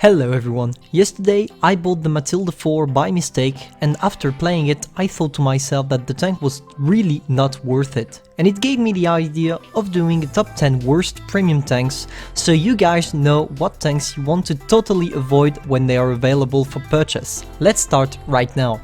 Hello everyone, yesterday I bought the Matilda Fall by mistake, and after playing it I thought to myself that the tank was really not worth it. And it gave me the idea of doing a top 10 worst premium tanks, so you guys know what tanks you want to totally avoid when they are available for purchase. Let's start right now.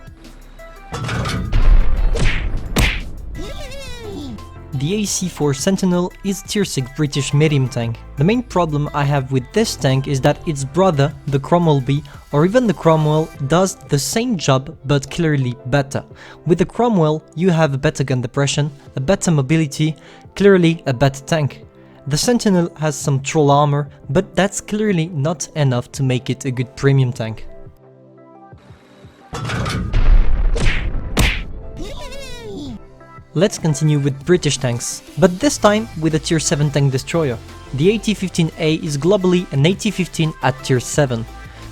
The AC4 Sentinel is tier 6 British medium tank. The main problem I have with this tank is that its brother, the Cromwell B, or even the Cromwell, does the same job but clearly better. With the Cromwell you have a better gun depression, a better mobility, clearly a better tank. The Sentinel has some troll armor, but that's clearly not enough to make it a good premium tank. Let's continue with British tanks, but this time with a tier 7 tank destroyer. The AT-15A is globally an AT-15 at tier 7.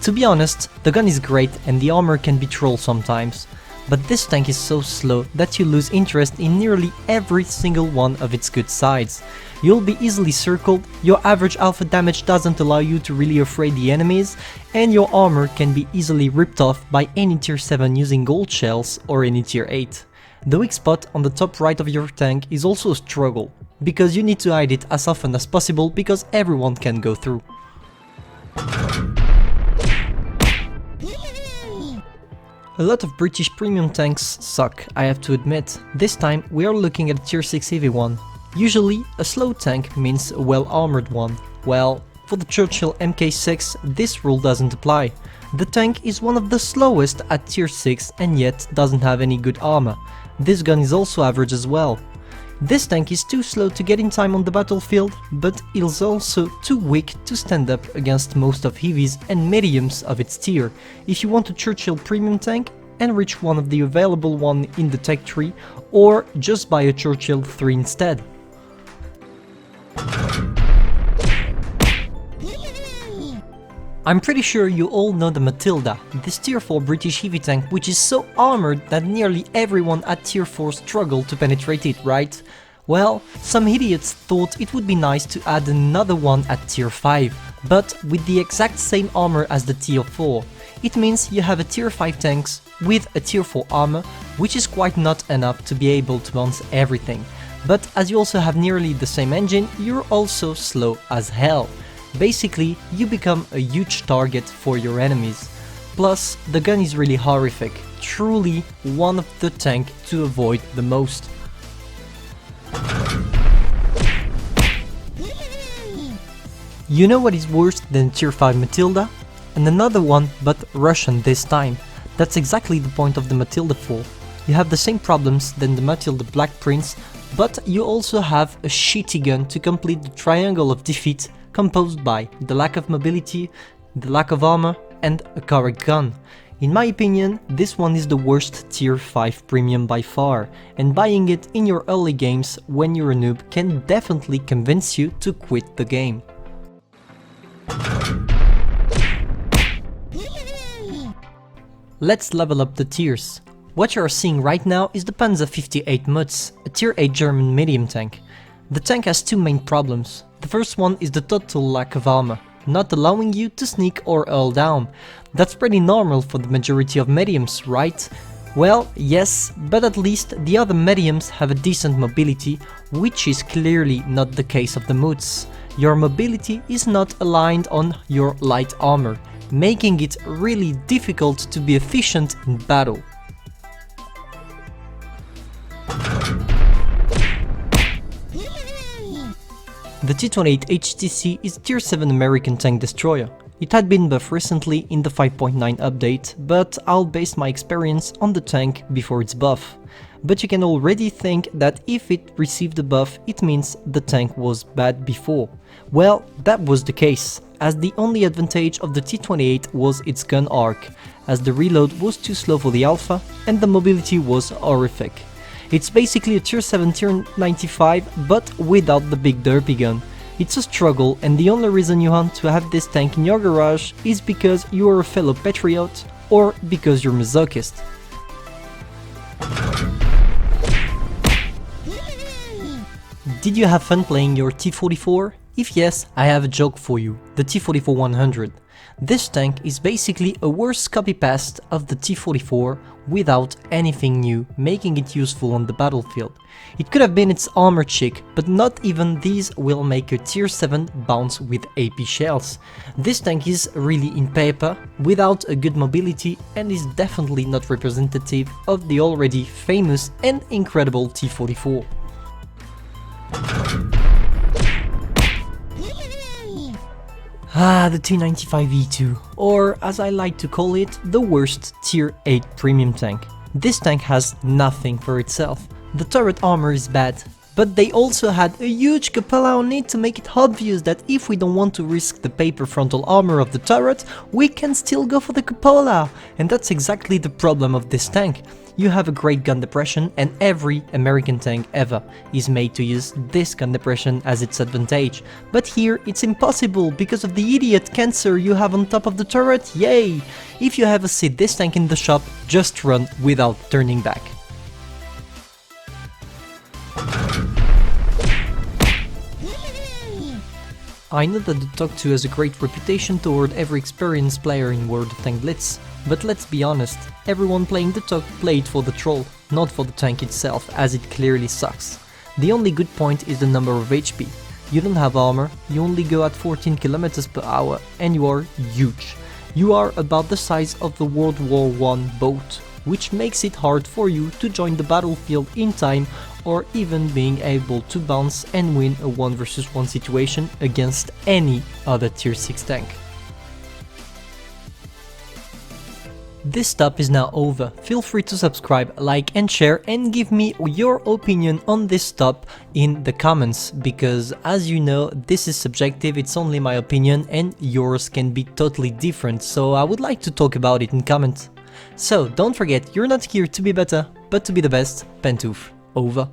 To be honest, the gun is great and the armor can be troll sometimes, but this tank is so slow that you lose interest in nearly every single one of its good sides. You'll be easily circled, your average alpha damage doesn't allow you to really afraid the enemies, and your armor can be easily ripped off by any tier 7 using gold shells or any tier 8. The weak spot on the top right of your tank is also a struggle, because you need to hide it as often as possible because everyone can go through. A lot of British premium tanks suck, I have to admit. This time we are looking at a tier 6 heavy one. Usually a slow tank means a well armored one. Well, for the Churchill MK6 this rule doesn't apply. The tank is one of the slowest at tier 6 and yet doesn't have any good armor. This gun is also average as well. This tank is too slow to get in time on the battlefield, but it is also too weak to stand up against most of heavies and mediums of its tier. If you want a Churchill premium tank, enrich one of the available one in the tech tree, or just buy a Churchill 3 instead. I'm pretty sure you all know the Matilda, this tier 4 British heavy tank which is so armored that nearly everyone at tier 4 struggled to penetrate it, right? Well, some idiots thought it would be nice to add another one at tier 5, but with the exact same armor as the tier 4. It means you have a tier 5 tanks with a tier 4 armor, which is quite not enough to be able to bounce everything. But as you also have nearly the same engine, you're also slow as hell. Basically, you become a huge target for your enemies. Plus, the gun is really horrific, truly one of the tank to avoid the most. You know what is worse than tier 5 Matilda? And another one, but Russian this time. That's exactly the point of the Matilda Fall. You have the same problems than the Matilda Black Prince, but you also have a shitty gun to complete the triangle of defeat, composed by the lack of mobility, the lack of armor, and a correct gun. In my opinion, this one is the worst tier 5 premium by far, and buying it in your early games when you're a noob can definitely convince you to quit the game. Let's level up the tiers. What you are seeing right now is the Panzer 58 Muts, a tier 8 German medium tank. The tank has two main problems. The first one is the total lack of armor, not allowing you to sneak or hurl down. That's pretty normal for the majority of mediums, right? Well, yes, but at least the other mediums have a decent mobility, which is clearly not the case of the Muts. Your mobility is not aligned on your light armor, making it really difficult to be efficient in battle. The T-28 HTC is tier 7 American tank destroyer. It had been buffed recently in the 5.9 update, but I'll base my experience on the tank before its buff. But you can already think that if it received a buff, it means the tank was bad before. Well, that was the case, as the only advantage of the T-28 was its gun arc, as the reload was too slow for the alpha and the mobility was horrific. It's basically a tier 7 tier 95, but without the big derpy gun. It's a struggle, and the only reason you want to have this tank in your garage is because you are a fellow patriot or because you're masochist. Did you have fun playing your T-44? If yes, I have a joke for you, the T-44-100. This tank is basically a worse copy-paste of the T-44 without anything new, making it useful on the battlefield. It could have been its armor chick, but not even these will make a tier 7 bounce with AP shells. This tank is really in paper, without a good mobility, and is definitely not representative of the already famous and incredible T-44. The T95E2, or as I like to call it, the worst tier 8 premium tank. This tank has nothing for itself. The turret armor is bad, but they also had a huge cupola on it to make it obvious that if we don't want to risk the paper frontal armor of the turret, we can still go for the cupola, and that's exactly the problem of this tank. You have a great gun depression, and every American tank ever is made to use this gun depression as its advantage. But here it's impossible because of the idiot cancer you have on top of the turret, yay! If you ever see this tank in the shop, just run without turning back. I know that the TOC 2 has a great reputation toward every experienced player in World of Tank Blitz, but let's be honest, everyone playing the TOC played for the troll, not for the tank itself, as it clearly sucks. The only good point is the number of HP. You don't have armor, you only go at 14 km per hour, and you are huge. You are about the size of the World War I boat, which makes it hard for you to join the battlefield in time or even being able to bounce and win a 1 vs 1 situation against any other tier 6 tank. This stop is now over. Feel free to subscribe, like and share, and give me your opinion on this stop in the comments, because as you know, this is subjective, it's only my opinion and yours can be totally different, so I would like to talk about it in comments. So don't forget, you're not here to be better, but to be the best. Pantouf, over.